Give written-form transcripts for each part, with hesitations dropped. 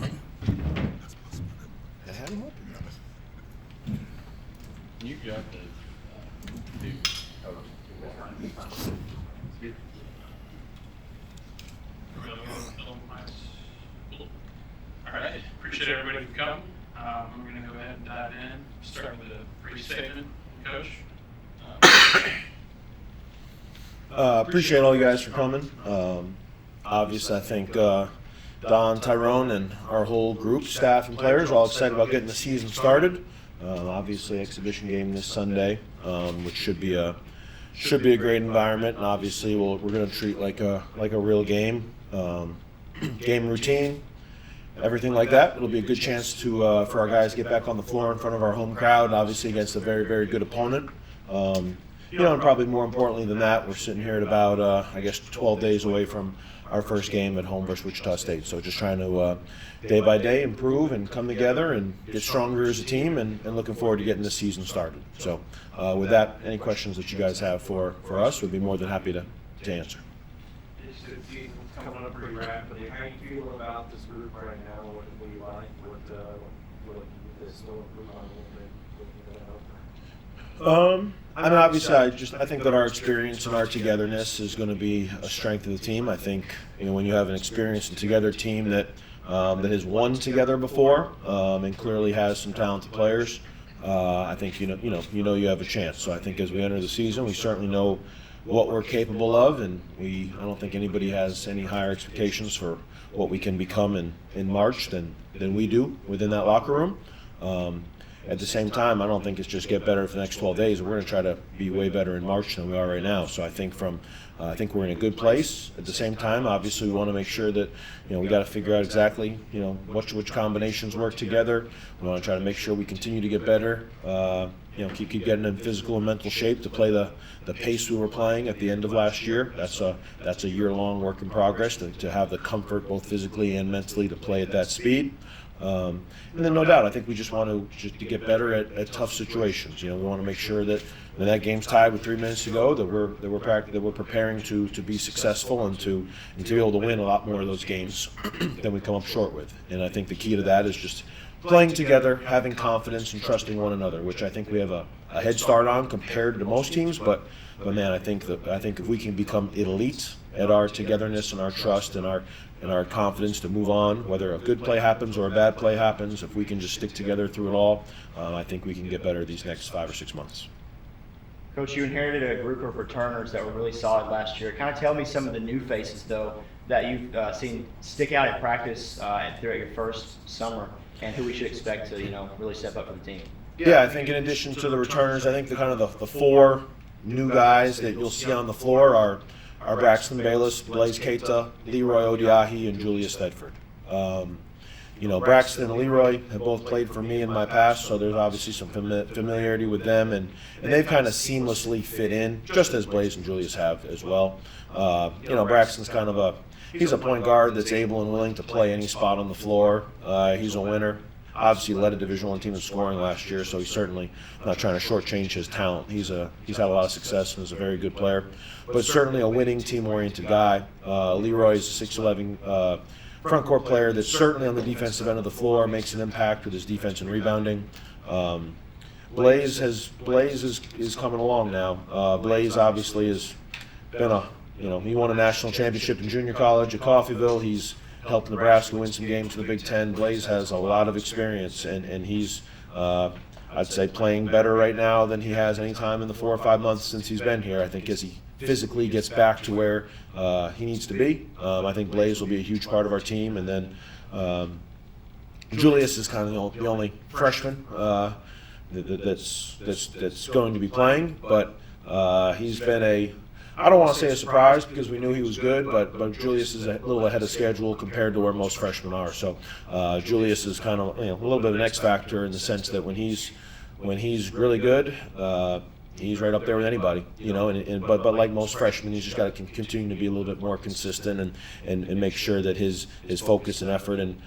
I had him open. You got the All right, appreciate everybody for coming. We're going to go ahead and dive in. Start with a brief statement, Coach. Appreciate all you guys for coming. Obviously, I think Don, Tyrone, and our whole group, staff, and players are all excited about getting the season started. Obviously, exhibition game this Sunday, which should be a great environment, and obviously we're going to treat like a real game, game routine, everything like that. It'll be a good chance to for our guys to get back on the floor in front of our home crowd, obviously against a very, very good opponent. And probably more importantly than that, we're sitting here at about 12 days away from our first game at home versus Wichita State. So just trying to day by day improve and come together and get stronger as a team, and looking forward to getting this season started. So with that, any questions that you guys have for us, we'd be more than happy to answer. The season's coming up pretty rapidly. How do you feel about this group right now? What do you like? What is still improving on a little bit? Obviously, I think that our experience and our togetherness is going to be a strength of the team. I think when you have an experienced and together team that has won together before and clearly has some talented players, I think you have a chance. So I think as we enter the season, we certainly know what we're capable of, and I don't think anybody has any higher expectations for what we can become in March than we do within that locker room. At the same time, I don't think it's just get better for the next 12 days. We're going to try to be way better in March than we are right now. So I think we're in a good place. At the same time, obviously, we want to make sure that we got to figure out exactly which combinations work together. We want to try to make sure we continue to get better. Keep getting in physical and mental shape to play the pace we were playing at the end of last year. That's a year-long work in progress to have the comfort both physically and mentally to play at that speed. And then no doubt, I think we just want to get better at tough situations. We want to make sure that when that game's tied with 3 minutes to go, that we're preparing to be successful and to be able to win a lot more of those games than we come up short with. And I think the key to that is just playing together, having confidence, and trusting one another, which I think we have a head start on compared to most teams. But man, I think if we can become elite at our togetherness and our trust and our confidence to move on, whether a good play happens or a bad play happens, if we can just stick together through it all, I think we can get better these next 5 or 6 months. Coach, you inherited a group of returners that were really solid last year. Kind of tell me some of the new faces, though, that you've seen stick out in practice throughout your first summer, and who we should expect to really step up for the team. Yeah, I think in addition to the returners, I think the 4 new guys that you'll see on the floor are Braxton Bayless, Blaze Keita, Leroy Odiahi, and Julius Thedford. Braxton and Leroy have both played for me in my past, so there's obviously some familiarity with them, and they've kind of seamlessly fit in, just as Blaze and Julius have as well. Braxton's he's a point guard that's able and willing to play any spot on the floor. He's a winner. Obviously led a Division I team in scoring last year, so he's certainly not trying to shortchange his talent. He's had a lot of success and is a very good player, but certainly a winning, team-oriented guy. Leroy is a 6'11" front court player that's certainly on the defensive end of the floor, makes an impact with his defense and rebounding. Blaze is coming along now. Blaze obviously has been he won a national championship in junior college at Coffeyville. He's helped Nebraska win some games in the Big Ten. Blaze has a lot of experience, and he's, I'd say, playing better right now than he has any time in the 4 or 5 months since he's been here. I think as he physically gets back to where he needs to be, I think Blaze will be a huge part of our team. And then Julius is kind of the only freshman that's going to be playing, but he's been I don't want to say a surprise because we knew he was good, but Julius is a little ahead of schedule compared to where most freshmen are. So Julius is kind of a little bit of an X factor in the sense that when he's really good, he's right up there with anybody. But like most freshmen, he's just got to continue to be a little bit more consistent and make sure that his focus and effort and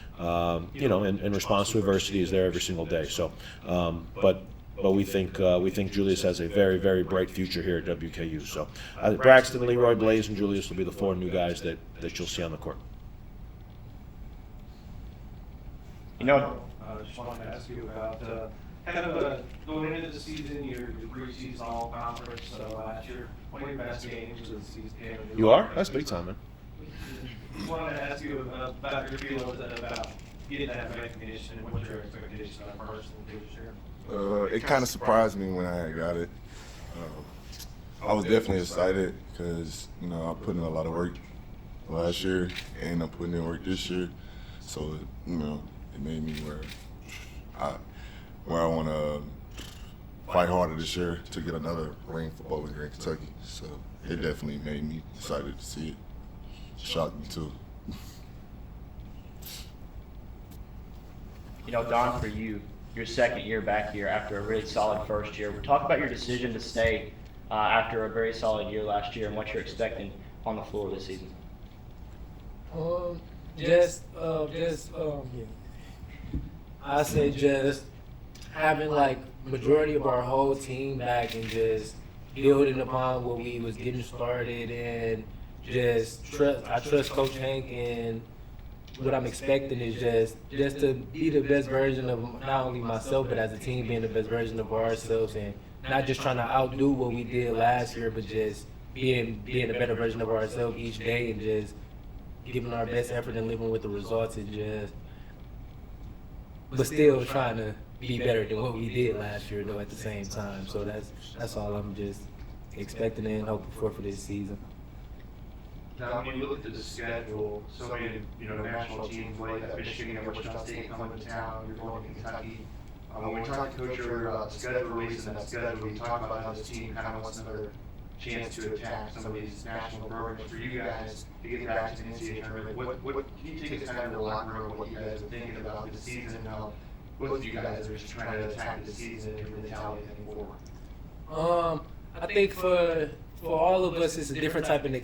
in response to adversity is there every single day. So, But we think Julius has a very, very bright future here at WKU. So Braxton, Leroy, Blaze, and Julius will be the 4 new guys that you'll see on the court. You know, Just wanted to ask you about going into the season, your preseason all conference last year. One of your best games of the season. You are? That's big time, man. Just wanted to ask you about your feelings about getting that recognition and what your expectations are personally this year. It kind of surprised me when I got it. I was definitely excited because, I put in a lot of work last year and I'm putting in work this year. So, it made me where I want to fight harder this year to get another ring for Bowling Green, Kentucky. So it definitely made me excited to see it. Shocked me too. Don, for you, your second year back here after a really solid first year. Talk about your decision to stay after a very solid year last year and what you're expecting on the floor this season. I say just having like majority of our whole team back and just building upon what we was getting started and I trust Coach Hank, and what I'm expecting is just to be the best version of not only myself but as a team being the best version of ourselves, and not just trying to outdo what we did last year, but just being a better version of ourselves each day and just giving our best effort and living with the results and but still trying to be better than what we did last year though at the same time. So that's all I'm just expecting and hoping for this season. Now, when you look at the schedule, so many national teams like that, Michigan and Wichita State coming to town, you're going to Kentucky. When we talked to Coach earlier about the schedule release and that schedule, we talked about how this team kind of wants another chance to attack some of these national programs for you guys to get back to the NCAA tournament. What can you take us kind of to the locker room, what you guys are thinking about this season, and how both of you guys are just trying to attack the season and your mentality heading forward? I think for all of us, it's a different type of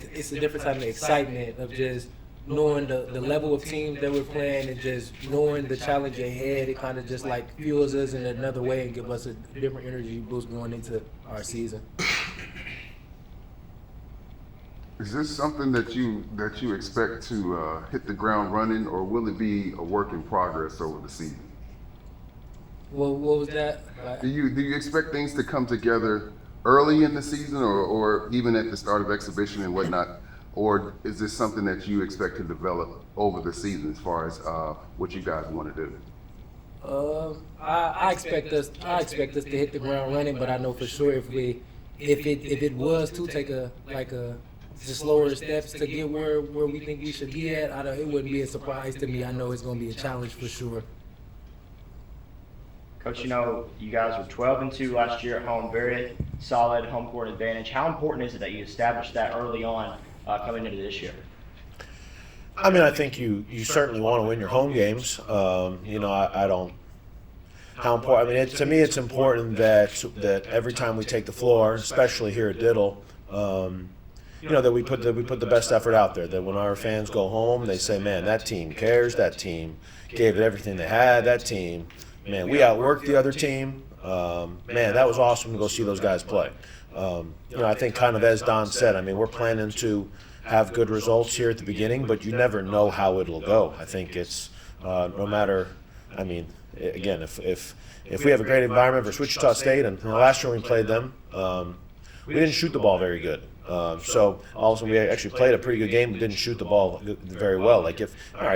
excitement of just knowing the level of teams that we're playing and just knowing the challenge ahead. It kind of just like fuels us in another way and give us a different energy boost going into our season. Is this something that you expect to hit the ground running, or will it be a work in progress over the season? What was that? Do you expect things to come together early in the season, or even at the start of exhibition and whatnot, or is this something that you expect to develop over the season as far as what you guys want to do? I expect us to hit the ground running, but I know for sure if it was to take the slower steps to get where we think we should be at, it wouldn't be a surprise to me. I know it's going to be a challenge for sure. Coach, you guys were 12-2 last year at home, very solid home court advantage. How important is it that you established that early on coming into this year? I mean, I think you certainly want to win your home games. I don't. How important? I mean, to me, it's important that every time we take the floor, especially here at Diddle, that we put the best effort out there. That when our fans go home, they say, "Man, that team cares. That team gave it everything they had. That team, man, we outworked the other team. Man, that was awesome to go see those guys play." I think kind of as Don said, I mean, we're planning to have good results here at the beginning, but you never know how it'll go. I think it's no matter. I mean, again, if we have a great environment versus Wichita State, and last year when we played them, we didn't shoot the ball very good. So also we actually played a pretty good game, but didn't shoot the ball very well.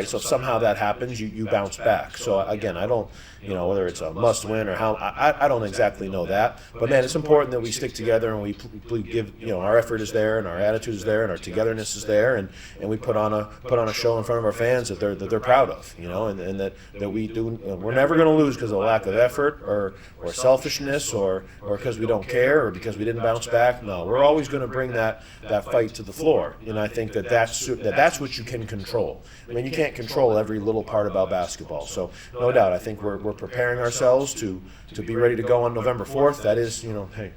So if somehow that happens, you bounce back. So again, I don't, whether it's a must win or how, I don't exactly know that. But man, it's important that we stick together and we give, our effort is there and our attitude is there and our togetherness is there, and we put on a show in front of our fans that they're proud of, and that we do. We're never going to lose because of lack of effort or selfishness or because we don't care or because we didn't bounce back. No, we're always going to bring that fight to the floor, and I think that's what you can control. I mean, you can't control every little part about basketball. So no doubt, I think we're preparing ourselves to be ready to go on November 4th. That is, hey,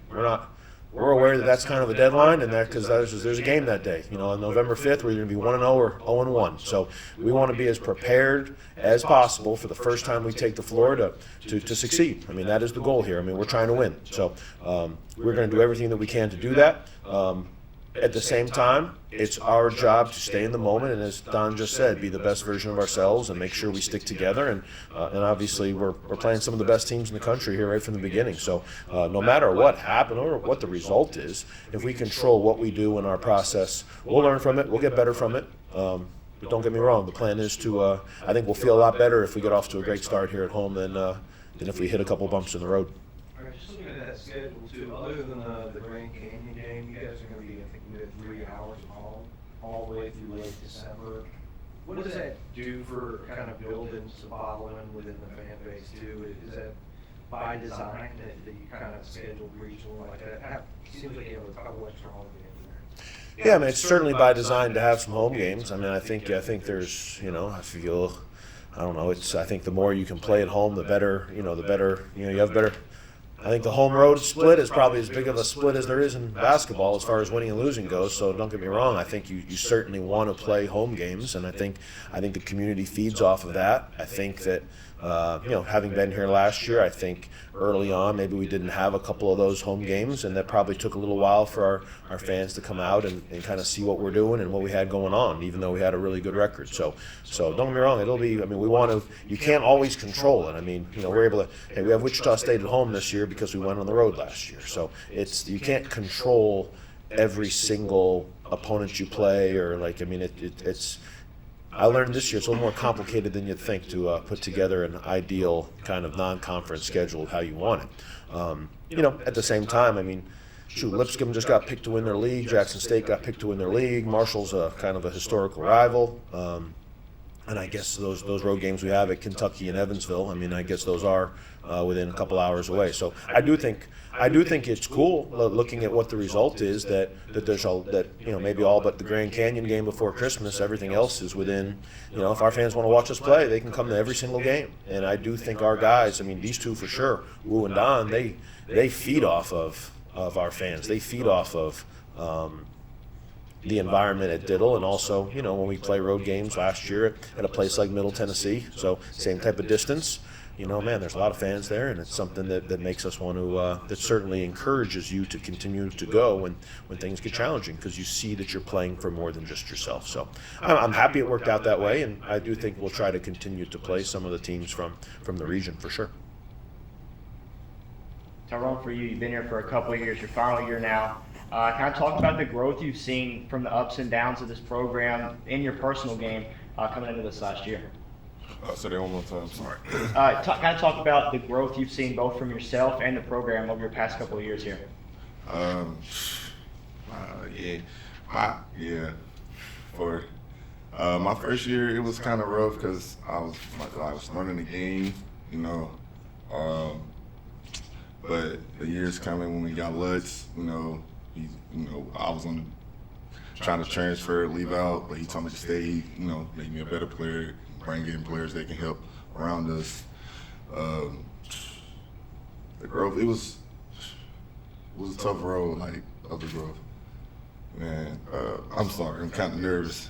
we're aware that that's kind of a deadline, and that because there's a game that day. On November 5th, we're going to be 1-0 or 0-1. So we want to be as prepared as possible for the first time we take the floor to succeed. I mean, that is the goal here. I mean, we're trying to win. So we're going to do everything that we can to do that. at the same time, it's our job to stay in the moment, and as Don just said, be the best version of ourselves and make sure we stick together. And obviously, we're playing some of the best teams in the country here right from the beginning. So no matter what happened or what the result is, if we control what we do in our process, we'll learn from it. We'll get better from it. But don't get me wrong. The plan is to. I think we'll feel a lot better if we get off to a great start here at home than if we hit a couple bumps in the road. All right, just looking at that schedule too, other than the Grand Canyon game, you guys are going to be, I think, you had 3 hours of home all the way through late December. What does that do for kind of building some following within the fan base too? Is that by design that you kind of schedule regional like that? It seems like you have a couple extra home games there. Yeah, I mean, it's certainly by design to have some home games. I mean, I think there's, I feel, I don't know. I think the more you can play at home, the better. You have better. I think the home road split is probably as big of a split as there is in basketball as far as winning and losing goes. So don't get me wrong. I think you certainly want to play home games, and I think the community feeds off of that. I think that having been here last year, I think early on maybe we didn't have a couple of those home games, and that probably took a little while for our fans to come out and kind of see what we're doing and what we had going on, even though we had a really good record. So don't get me wrong, it'll be, I mean, we want to, you can't always control it. I mean, we're able to, hey, we have Wichita State at home this year because we went on the road last year. So you can't control every single opponent you play, or it's, I learned this year it's a little more complicated than you'd think to put together an ideal kind of non-conference schedule how you want it. At the same time, I mean, Lipscomb just got picked to win their league. Jackson State got picked to win their league. Marshall's a kind of a historical rival. And I guess those road games we have at Kentucky and Evansville, I mean, I guess those are within a couple hours away. So I do think it's cool looking at what the result is, that there's maybe all but the Grand Canyon game before Christmas, everything else is within. If our fans want to watch us play, they can come to every single game. And I do think our guys, I mean, these two for sure, Wu and Don, they feed off of our fans. They feed off of the environment at Diddle, and also, when we play road games last year at a place like Middle Tennessee, so same type of distance, man, there's a lot of fans there, and it's something that makes us want to, that certainly encourages you to continue to go when things get challenging, because you see that you're playing for more than just yourself. So I'm happy it worked out that way, and I do think we'll try to continue to play some of the teams from the region for sure. Tyrone, for you, you've been here for a couple of years, your final year now. Kind of talk about the growth you've seen from the ups and downs of this program in your personal game coming into this last year. Say that one more time, sorry. Kind of talk about the growth you've seen both from yourself and the program over your past couple of years here. For my first year, it was kind of rough because I was learning the game, but the years coming when we got Lutz, I was trying to transfer, leave out, but he told me to stay, make me a better player, bring in players that can help around us. The growth, it was a tough road, of the growth. Man, I'm sorry, I'm kind of nervous.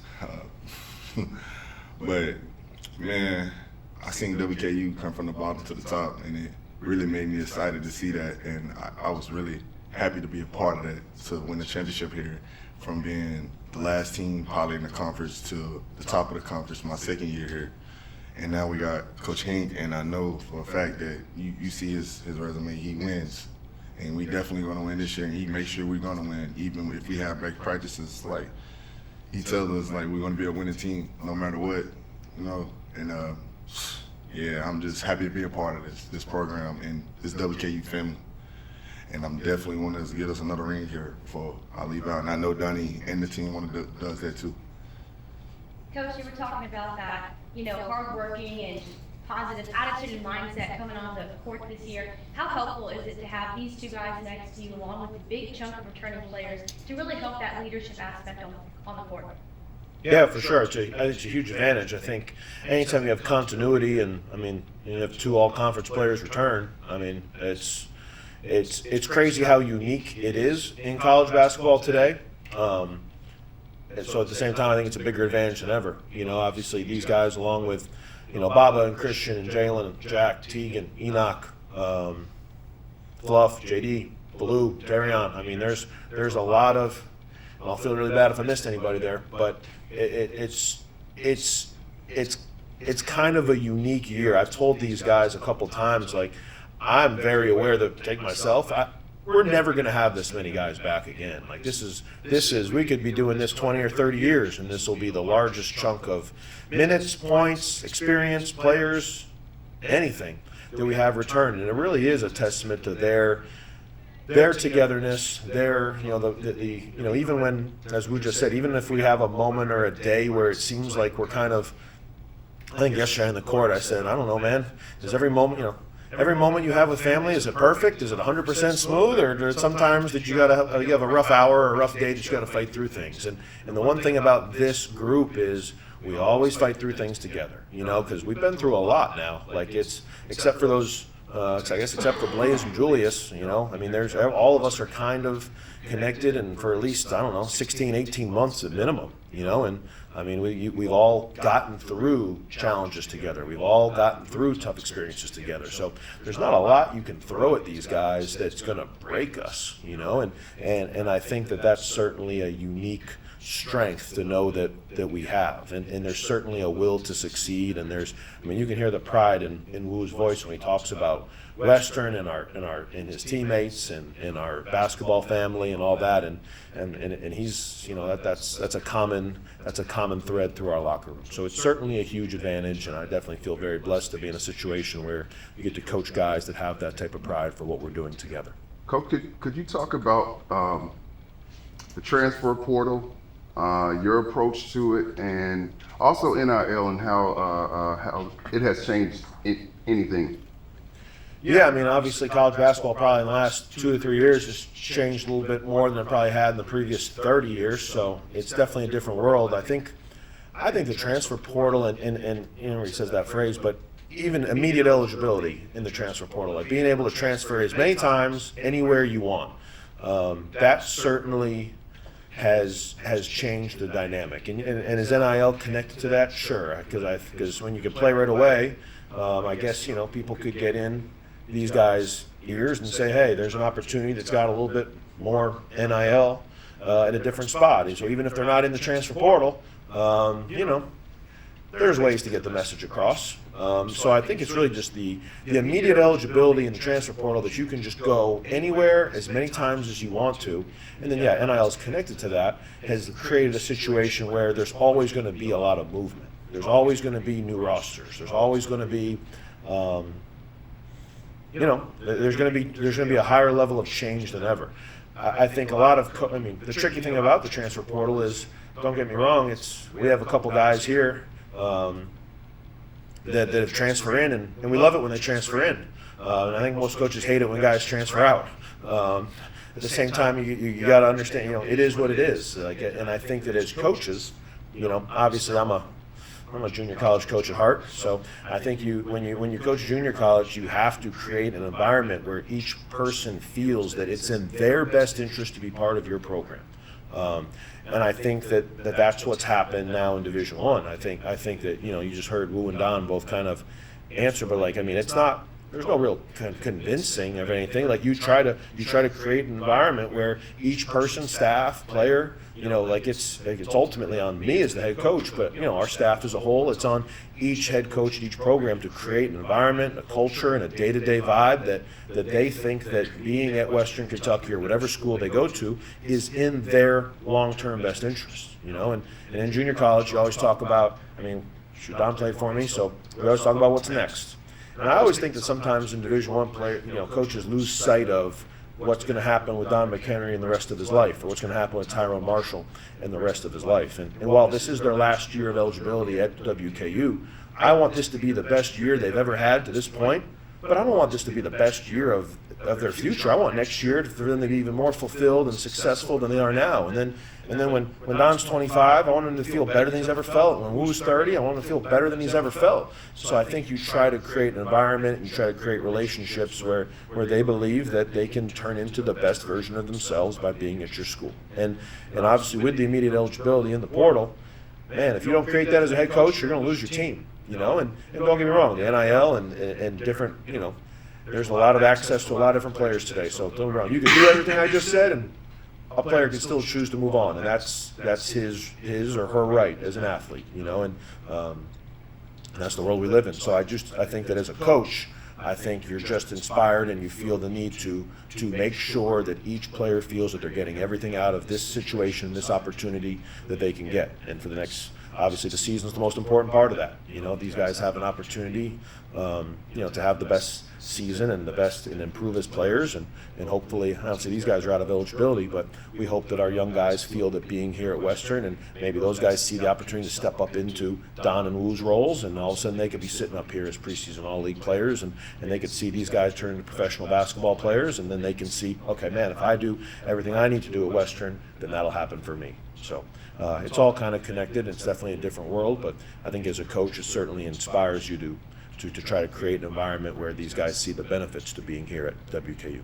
But, man, I seen WKU come from the bottom to the top, and it really made me excited to see that, and I was really happy to be a part of that, to win the championship here, from being the last team probably in the conference to the top of the conference my second year here. And now we got Coach Hink, and I know for a fact that you see his resume, he wins. And we definitely going to win this year, and he makes sure we're going to win, even if we have break practices. He tells us, we're going to be a winning team no matter what, And, I'm just happy to be a part of this program and this WKU family. And I'm definitely want to get us another ring here before I leave out. And I know Donnie and the team does that too. Coach, you were talking about that, hardworking and positive attitude and mindset coming on the court this year. How helpful is it to have these two guys next to you, along with the big chunk of returning players, to really help that leadership aspect on the court? Yeah, for sure. I think it's a huge advantage. I think anytime you have continuity, and you have 2 all-conference players return, it's crazy how unique it is in college basketball today. And so at the same time, I think it's a bigger advantage than ever. Obviously these guys, along with, Baba and Christian and Jalen and Jack, Teagan, Enoch, Fluff, JD, Baloo, Darion. There's a lot of I'll feel really bad if I missed anybody there, but it's kind of a unique year. I've told these guys a couple times, like, I'm very aware that, take myself, we're never going to have this many guys back again. Like, this is we could be doing this 20 or 30 years, and this will be the largest chunk of minutes, points, experience, players, anything that we have returned. And it really is a testament to their togetherness, even when, as we just said, even if we have a moment or a day where it seems like we're kind of, I think yesterday in the court I said, I don't know, man, is every moment you have with family, is it perfect? Is it 100% smooth? Or sometimes that you have a rough hour or a rough day that you got to fight through things. And the one thing about this group is we always fight through things together, because we've been through a lot now. Like, except for those, except for Blaze and Julius, there's all of us are kind of connected, and for at least, 16, 18 months at minimum, and we've all gotten through challenges together. We've all gotten through tough experiences together. So there's not a lot you can throw at these guys that's going to break us, and I think that that's certainly a unique strength to know that we have. And there's certainly a will to succeed, and you can hear the pride in Wu's voice when he talks about Western and his teammates and our basketball family and all that, and he's that's a common thread through our locker room. So it's certainly a huge advantage, and I definitely feel very blessed to be in a situation where you get to coach guys that have that type of pride for what we're doing together. Coach, could you talk about the transfer portal, your approach to it, and also NIL and how it has changed anything? Yeah, obviously college basketball probably in the last 2 to 3 years has changed a little bit more than it probably had in the previous 30 years. So it's definitely a different world. I think the transfer portal and he says that phrase, but even immediate eligibility in the transfer portal, like being able to transfer as many times anywhere you want, that certainly has changed the dynamic. And is NIL connected to that? Sure, because when you can play right away, I guess people could get in these guys' ears and say, hey, there's an opportunity that's got a little bit more NIL at a different spot. And so even if they're not in the transfer portal, there's ways to get the message across. So I think it's really just the immediate eligibility in the transfer portal that you can just go anywhere as many times as you want to. And then, NIL is connected to that, has created a situation where there's always going to be a lot of movement. There's always going to be new rosters. There's always going to be there's going to be a higher level of change than ever. I think a lot of the tricky thing about the transfer portal is, don't get me wrong, we have a couple guys here that have transferred in, and we love it when they transfer in. And I think most coaches hate it when guys transfer out. At the same time, you got to understand, it is what it is. And I think that as coaches, obviously I'm a junior college coach at heart, so I think when you coach junior college, you have to create an environment where each person feels that it's in their best interest to be part of your program. And I think that's what's happened now in Division I. I think that you just heard Wu and Don both kind of answer, but it's not. There's no real convincing of anything. Like you try to create an environment where each person, staff, player, it's ultimately on me as the head coach, but our staff as a whole, it's on each head coach at each program to create an environment, a culture, and a day-to-day vibe that they think that being at Western Kentucky or whatever school they go to is in their long-term best interest. And in junior college, you always talk about. Don played for me, so we always talk about what's next. And I always think that sometimes in Division I, coaches lose sight of what's going to happen with Don McHenry and the rest of his life, or what's going to happen with Tyrone Marshall and the rest of his life. And while this is their last year of eligibility at WKU, I want this to be the best year they've ever had to this point, but I don't want this to be the best year of their future. I want next year for them to be even more fulfilled and successful than they are now. And then when Don's 25, I want him to feel better than he's ever felt. When Wu's 30, I want him to feel better than he's ever felt. So I think you try to create an environment, you try to create relationships where they believe that they can turn into the best version of themselves by being at your school. And obviously with the immediate eligibility in the portal, man, if you don't create that as a head coach, you're going to lose your team. And don't get me wrong, the NIL and different, there's a lot of access to a lot of different players today. So don't get me wrong, you can do everything I just said, and a player can still choose to move on, and that's his or her right as an athlete, and that's the world we live in. So I think that as a coach, I think you're just inspired and you feel the need to make sure that each player feels that they're getting everything out of this situation, this opportunity that they can get. And for the next, obviously the season's the most important part of that. These guys have an opportunity, to have the best season and improve as players, and hopefully, obviously these guys are out of eligibility, but we hope that our young guys feel that being here at Western, and maybe those guys see the opportunity to step up into Don and Wu's roles, and all of a sudden they could be sitting up here as preseason all-league players, and they could see these guys turn into professional basketball players, and then they can see, okay, man, if I do everything I need to do at Western, then that'll happen for me. So it's all kind of connected. It's definitely a different world, but I think as a coach, it certainly inspires you to try to create an environment where these guys see the benefits to being here at WKU.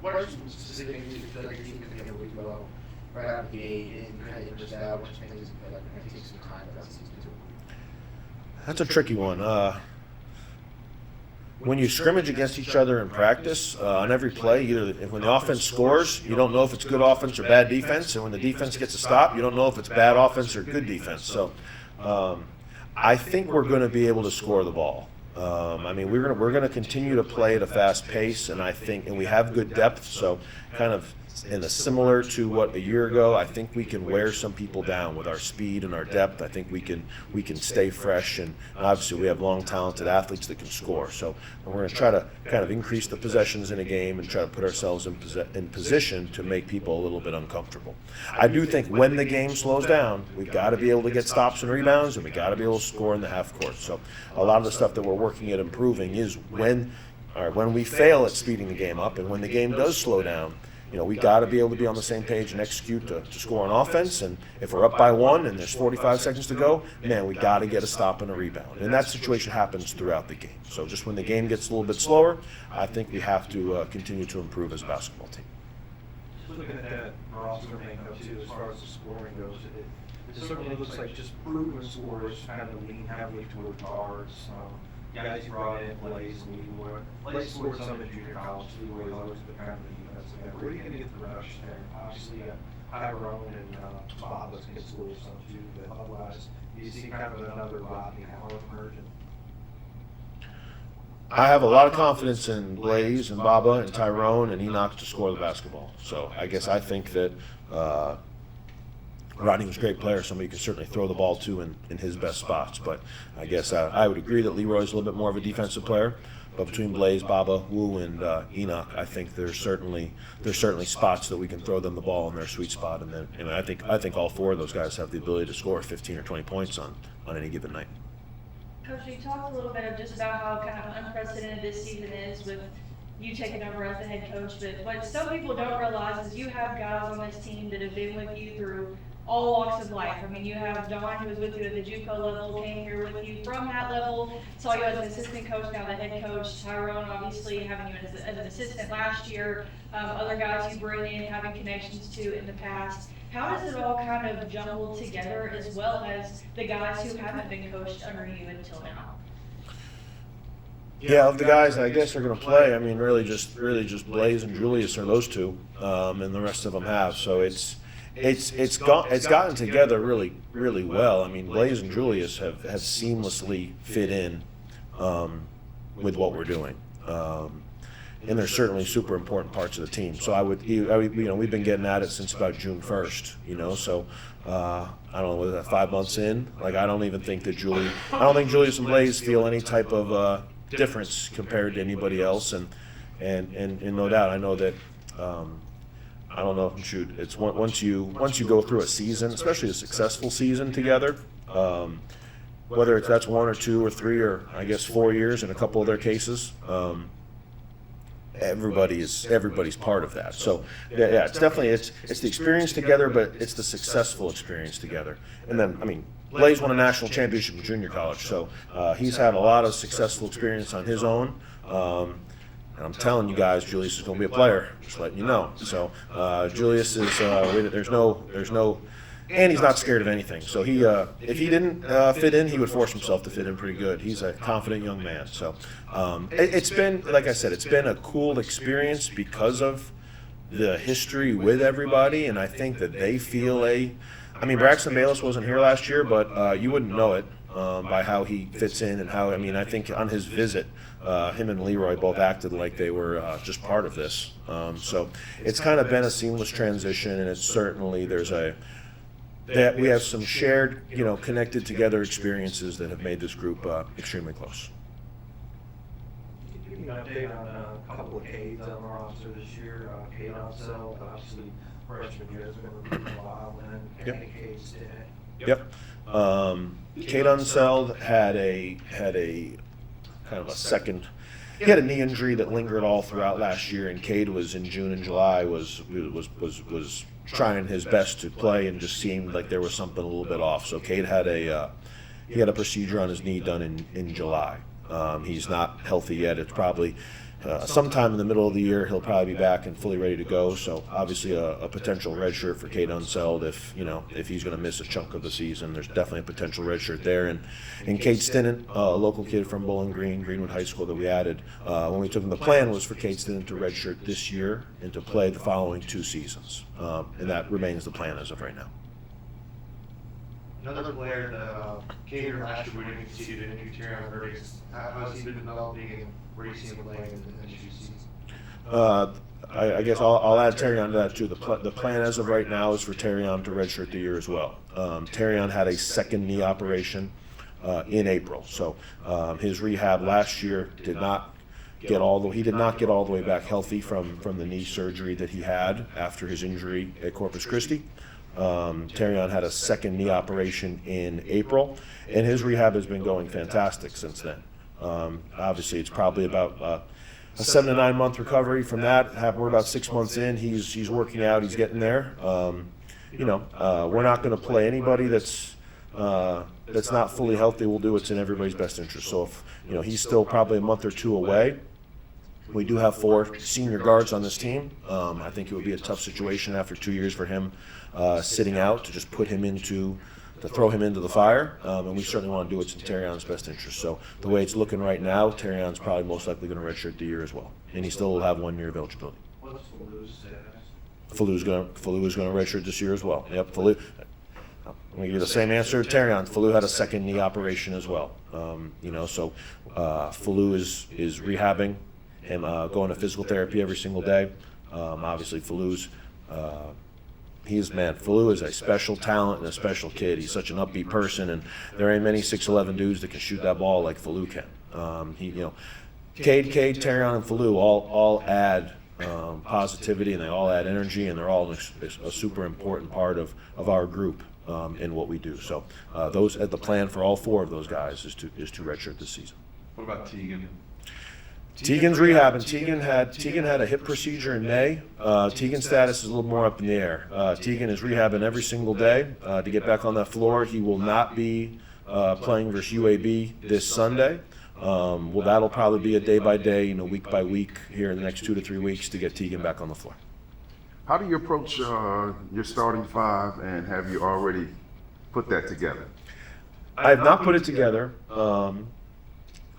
What are some specific things you feel like your team can handle really well right out of the gate and kind of just out, which things you feel like are going to take some time for that season too? That's a tricky one. When you scrimmage against each other in practice, on every play, when the offense scores, you don't know if it's good offense or bad defense, and when the defense gets a stop, you don't know if it's bad offense or good defense. So I think we're going to be able to score the ball. We're going to continue to play at a fast pace, and we have good depth. So, kind of similar to what a year ago, I think we can wear some people down with our speed and our depth. I think we can stay fresh, and obviously we have long, talented athletes that can score. So we're going to try to kind of increase the possessions in a game and try to put ourselves in position to make people a little bit uncomfortable. I do think when the game slows down, we've got to be able to get stops and rebounds, and we've got to be able to score in the half court. So a lot of the stuff that we're working at improving is when we fail at speeding the game up, and when the game does slow down, we got to be able to be on the same page and execute to score on offense. And if we're up by one and there's 45 seconds to go, man, we got to get a stop and a rebound. And that situation happens throughout the game. So just when the game gets a little bit slower, I think we have to continue to improve as a basketball team. Just looking at that roster makeup too, as far as the scoring goes, it certainly looks like just proven scorers kind of lean heavily toward guards. Guys you brought in, Blaze, and Blaze scored some in junior college too, where he's always been kind of the defensive guy. Where are you going to get the rush there? Obviously, Tyrone and Bobbas can score some too, but otherwise, do you see kind of another Rodney Howard emerging? I have a lot of confidence in Blaze and Baba and Tyrone and Enoch to score the basketball. So I guess I think that Rodney was a great player, somebody you can certainly throw the ball to in his best spots. But I guess I would agree that Leroy's a little bit more of a defensive player. But between Blaze, Baba, Wu, and Enoch, I think there's certainly spots that we can throw them the ball in their sweet spot. And I think all four of those guys have the ability to score 15 or 20 points on any given night. Coach, you talked a little bit just about how kind of unprecedented this season is with you taking over as the head coach, but what some people don't realize is you have guys on this team that have been with you through all walks of life. I mean, you have Don, who was with you at the JUCO level, came here with you from that level, saw you as an assistant coach, now the head coach. Tyrone, obviously, having you as an assistant last year. Other guys you bring in, having connections to in the past. How does it all kind of jumble together, as well as the guys who haven't been coached under you until now? Yeah, of the guys I guess are going to play, I mean, really just Blaze and Julius are those two, and the rest of them have. So it's gotten together really, really well. I mean, Blaze and Julius have seamlessly fit in with what we're doing, and they're certainly super important parts of the team. So we've been getting at it since about June 1st. So I don't know, was that 5 months in? Like, I don't think Julius and Blaze feel any type of difference compared to anybody else, and no doubt I know that. I don't know. Shoot, it's once you go through a season, especially a successful season together, whether that's 1 or 2 or 3 or I guess 4 years in a couple of their cases, everybody's part of that. So yeah, it's definitely it's the experience together, but it's the successful experience together. And then I mean, Blaze won a national championship in junior college, so he's had a lot of successful experience on his own. And I'm telling you guys, Julius is going to be a player. Just letting you know. So Julius is there's no, and he's not scared of anything. So if he didn't fit in, he would force himself to fit in pretty good. He's a confident young man. So it's been, like I said, it's been a cool experience because of the history with everybody, and I think that they feel I mean, Braxton Bayless wasn't here last year, but you wouldn't know it by how he fits in and how, I mean, I think on his visit, him and Leroy both acted like they were just part of this. So it's kind of been a seamless transition, and it's certainly, that we have some shared, connected together experiences that have made this group extremely close. Give me an update on a couple of Cades on the roster this year. Cade Unseld, obviously freshman year has been recruited a while, and Yep. Andy Cade's did it. Yep. Cade Unseld had a kind of a second. He had a knee injury that lingered all throughout last year, and Cade was in June and July was trying his best to play, and just seemed like there was something a little bit off. So Cade had a procedure on his knee done in July. He's not healthy yet. It's probably sometime in the middle of the year he'll probably be back and fully ready to go. So obviously a potential redshirt for Cade Unseld if he's going to miss a chunk of the season. There's definitely a potential redshirt there. And Cade Stinnett, a local kid from Bowling Green, Greenwood High School that we added when we took him. The plan was for Cade Stinnett to redshirt this year and to play the following 2 seasons, and that remains the plan as of right now. Another player that came here last year, we didn't see the injury, Terry Hurts. How's he been developing, and where do you see him playing in the next few seasons? I guess I'll add Terrion to that too. The plan as of right now is for Terrion to redshirt the year as well. Terrion had a second knee operation in April, so his rehab last year did not get all the way back healthy from the knee surgery that he had after his injury at Corpus Christi. Terrion had a second knee operation in April, and his rehab has been going fantastic since then. Obviously, it's probably about a 7 to 9 month recovery from that. We're about 6 months in. He's working out. He's getting there. We're not going to play anybody that's not fully healthy. We'll do what's in everybody's best interest. So if he's still probably a month or 2 away. We do have 4 senior guards on this team. I think it would be a tough situation after 2 years for him sitting out to just throw him into the fire. And we certainly want to do what's in Terrion's best interest. So the way it's looking right now, Terrion's probably most likely going to redshirt the year as well. And he still will have 1 year of eligibility. What's Falou's status? Falou's going to redshirt this year as well. Yep, Falou. I'm going to give you the same answer to Terrion. Falou had a second knee operation as well. So Falou is rehabbing. Him going to physical therapy every single day. Obviously, Falou is a special talent and a special kid. He's such an upbeat person, and there ain't many 6'11" dudes that can shoot that ball like Falou can. Cade, Terrion, and Falou all add positivity, and they all add energy, and they're all a super important part of our group in what we do. So the plan for all 4 of those guys is to redshirt this season. What about Tegan? Tegan's rehabbing. Tegan had a hip procedure in May. Tegan's status is a little more up in the air. Tegan is rehabbing every single day to get back on that floor. He will not be playing versus UAB this Sunday. That'll probably be a day by day, week by week here in the next 2 to 3 weeks to get Tegan back on the floor. How do you approach your starting 5, and have you already put that together? I have not put it together.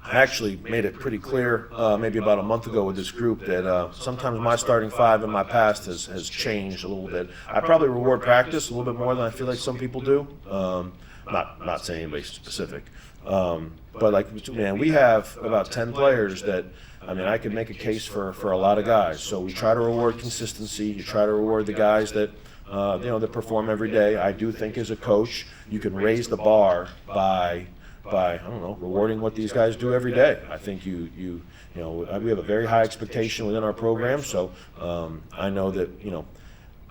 I actually made it pretty clear maybe about a month ago with this group that sometimes my starting 5 in my past has changed a little bit. I probably reward practice a little bit more than I feel like some people do. Not saying anybody specific. But we have about 10 players that, I could make a case for a lot of guys. So we try to reward consistency. You try to reward the guys that that perform every day. I do think as a coach, you can raise the bar by rewarding what these guys do every day. I think we have a very high expectation within our program. So I know that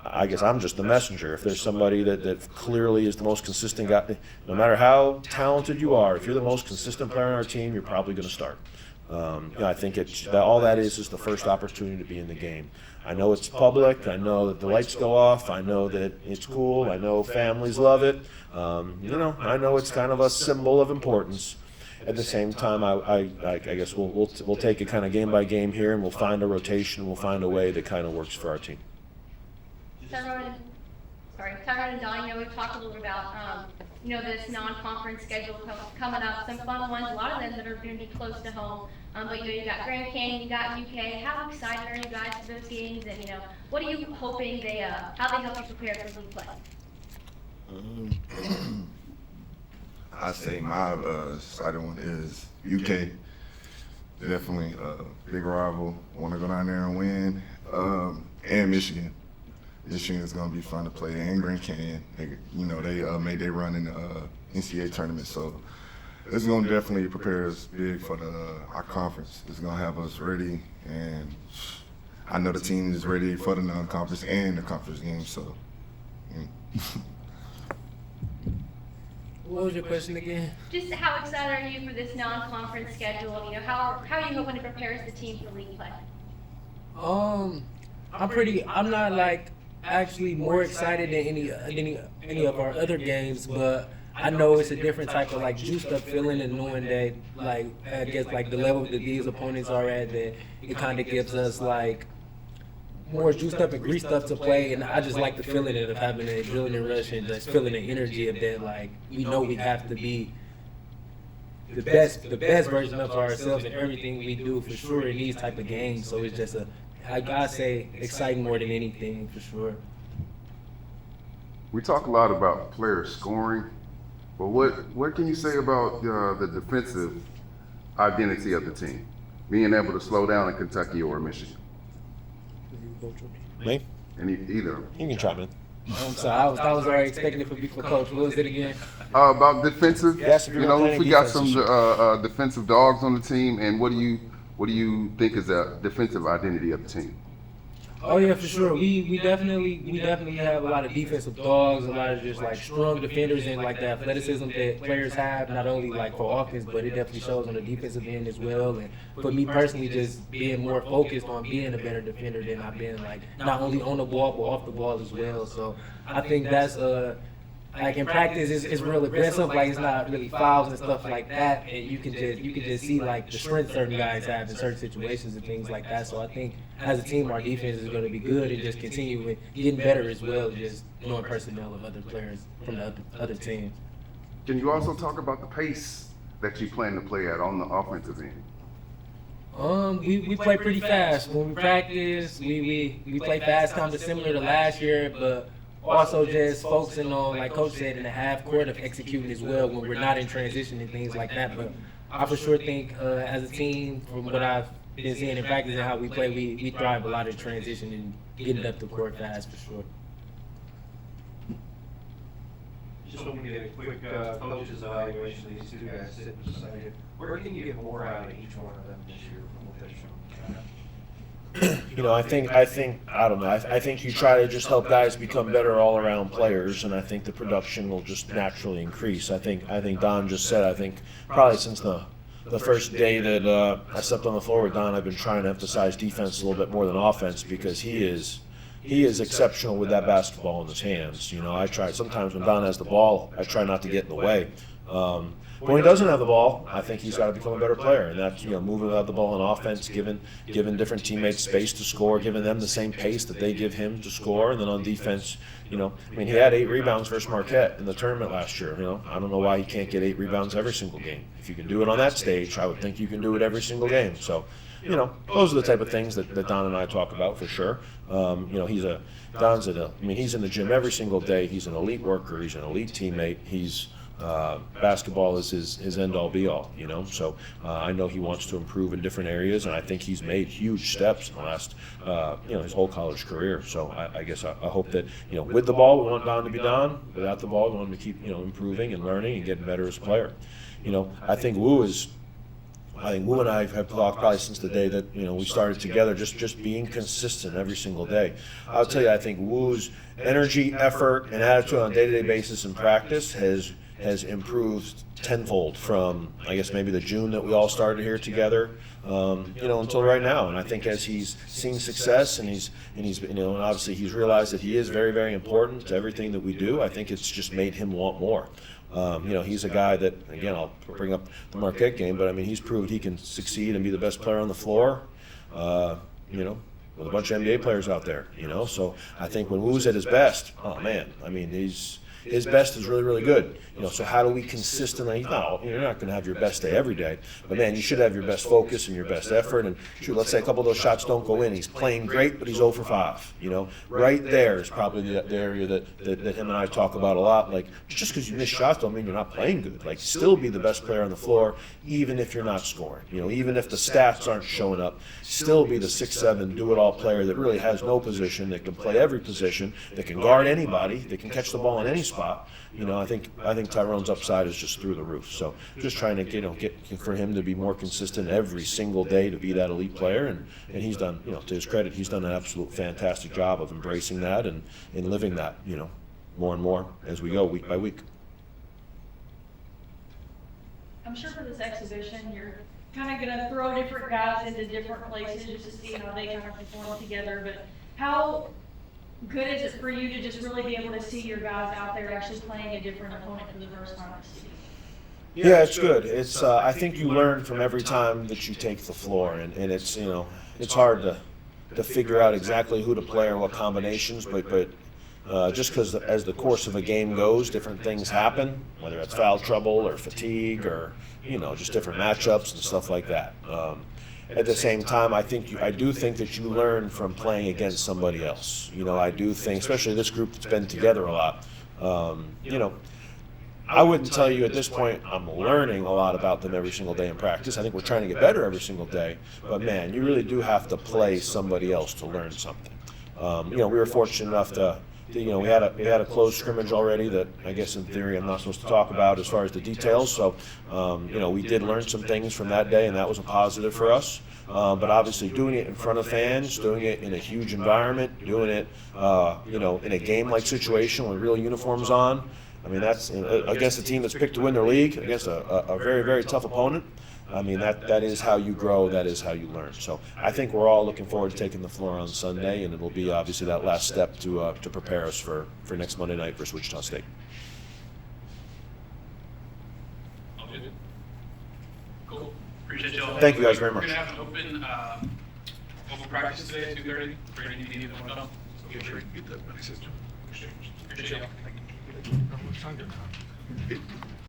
I guess I'm just the messenger. If there's somebody that clearly is the most consistent guy, no matter how talented you are, if you're the most consistent player on our team, you're probably going to start. I think all that is the first opportunity to be in the game. I know it's public. I know that the lights go off. I know that it's cool. I know families love it. I know it's kind of a symbol of importance. At the same time, I guess we'll take it kind of game by game here, and we'll find a rotation. We'll find a way that kind of works for our team. So Ronan, Tyrone and Don, we've talked a little bit about, this non-conference schedule coming up, some fun ones, a lot of them that are going to be close to home. But, you got Grand Canyon, you got UK. How excited are you guys for those games? And, what are you hoping how they help you prepare for league play? I say my exciting one is UK. Definitely a big rival. Want to go down there and win. And Michigan. Michigan is going to be fun to play. And Grand Canyon. They made their run in the NCAA tournament. So it's going to definitely prepare us big for our conference. It's going to have us ready. And I know the team is ready for the non-conference and the conference game. So. What was your question again? Just how excited are you for this non-conference schedule? How are you hoping to prepare the team for league play? I'm not like actually more excited than any of our other games, but I know it's a different type of like juiced up feeling and knowing that like I guess like the level that these opponents are at, that it kind of gives us like more juiced up and greased up to play, and I just like the feeling of having an adrenaline rush and just feeling the energy of that. Like we know we have to be the best version of ourselves in everything we do for sure in these type of games. So it's just I gotta say exciting more than anything for sure. We talk a lot about player scoring, but what can you say about the defensive identity of the team? Being able to slow down in Kentucky or Michigan? Me? Either. You can chime in. I'm sorry, I was already expecting it to be for Coach. What was it again? About defensive. Yes, if you're playing We got defense. some defensive dogs on the team, and what do you think is the defensive identity of the team? Oh yeah, for sure. We definitely have a lot of defensive dogs, a lot of just like strong defenders and like the athleticism that players have, not only like for offense, but it definitely shows on the defensive end as well. And for me personally, just being more focused on being a better defender than I've been, like not only on the ball but off the ball as well. So I think that's like in practice, it's real aggressive. Like it's not really fouls and stuff like that, and you can just see like the strength certain guys have in certain situations and things like that. So I think as a team, our defense is going to be good and just continue with getting better as well, just knowing personnel of other players from the other teams. Can you also talk about the pace that you plan to play at on the offensive end? We play pretty fast when we practice. We play fast, kind of similar to last year, but also just focusing on, like Coach said, in the half court of executing as well when we're not in transition and things like that. But I for sure think as a team, from what I've been seeing in practice and how we play, we thrive a lot in transition and getting up the court fast for sure. Just hoping to get a quick coach's evaluation of these two guys sitting beside you. Where can you get more out of each one of them this year from the pitch? I don't know. I think you try to just help guys become better all-around players, and I think the production will just naturally increase. I think Don just said, I think probably since the first day that I stepped on the floor with Don, I've been trying to emphasize defense a little bit more than offense, because he is exceptional with that basketball in his hands. I try sometimes when Don has the ball, I try not to get in the way. But when he doesn't have the ball, I think he's got to become a better player, and that's moving without the ball on offense, giving different teammates space to score, giving them the same pace that they give him to score, and then on defense, he had 8 rebounds versus Marquette in the tournament last year. I don't know why he can't get 8 rebounds every single game. If you can do it on that stage, I would think you can do it every single game. So, those are the type of things that Don and I talk about for sure. He's in the gym every single day. He's an elite worker. He's an elite teammate. Basketball is his end-all be-all, So I know he wants to improve in different areas, and I think he's made huge steps in the last, his whole college career. So I guess I hope that, with the ball, we want Don to be Don. Without the ball, we want him to keep, improving and learning and getting better as a player. I think Wu and I have talked probably since the day that we started together, just being consistent every single day. I'll tell you, I think Wu's energy, effort, and attitude on a day-to-day basis in practice has improved tenfold from, I guess, maybe the June that we all started here together, until right now. And I think as he's seen success and he's and obviously he's realized that he is very, very important to everything that we do, I think it's just made him want more. He's a guy that, again, I'll bring up the Marquette game, but he's proved he can succeed and be the best player on the floor. with a bunch of NBA players out there, you know. So I think when Wu's at his best, oh man, I mean, his best is really, really good. You know, so how do we consistently, no, you're not going to have your best day every day, but man, you should have your best focus and your best effort. And shoot, let's say a couple of those shots don't go in. He's playing great, but he's 0 for 5. You know, right there is probably the area that him and I talk about a lot. Like, just because you miss shots don't mean you're not playing good. Like, still be the best player on the floor, even if you're not scoring. You know, even if the stats aren't showing up, still be the 6'7", do-it-all player that really has no position, that can play every position, that can guard anybody, that can catch the ball in any spot. You know, I think Tyrone's upside is just through the roof. So just trying to get for him to be more consistent every single day to be that elite player, and he's done, you know, to his credit, he's done an absolute fantastic job of embracing that and living that, you know, more and more as we go week by week. I'm sure for this exhibition, you're kind of going to throw different guys into different places just to see how they kind of perform together. But how good is it for you to just really be able to see your guys out there actually playing a different opponent for the first time this season? Yeah, it's good. It's I think you learn from every time that you take the floor, and it's, you know, it's hard to figure out exactly who to play or what combinations, but just because as the course of a game goes, different things happen, whether it's foul trouble or fatigue or, you know, just different matchups and stuff like that. At the same time, I do think that you learn from playing against somebody else. You know, I do think, especially this group that's been together a lot, you know, I wouldn't tell you at this point I'm learning a lot about them every single day in practice. I think we're trying to get better every single day. But, man, you really do have to play somebody else to learn something. You know, we were fortunate enough to you know, we had a closed scrimmage already that I guess in theory I'm not supposed to talk about as far as the details. So, you know, we did learn some things from that day, and that was a positive for us. But obviously doing it in front of fans, doing it in a huge environment, doing it, you know, in a game-like situation with real uniforms on, I mean, that's against a team that's picked to win their league, against a very, very tough opponent. I mean, that is how you grow, that is how you learn. So I think we're all looking forward to taking the floor on Sunday, and it will be obviously that last step to prepare us for next Monday night versus Wichita State. Cool. Appreciate y'all. Thank you guys very much. We're going to have an open practice today at 2:30 for any of you that want to come. So make sure you get that message. Appreciate y'all.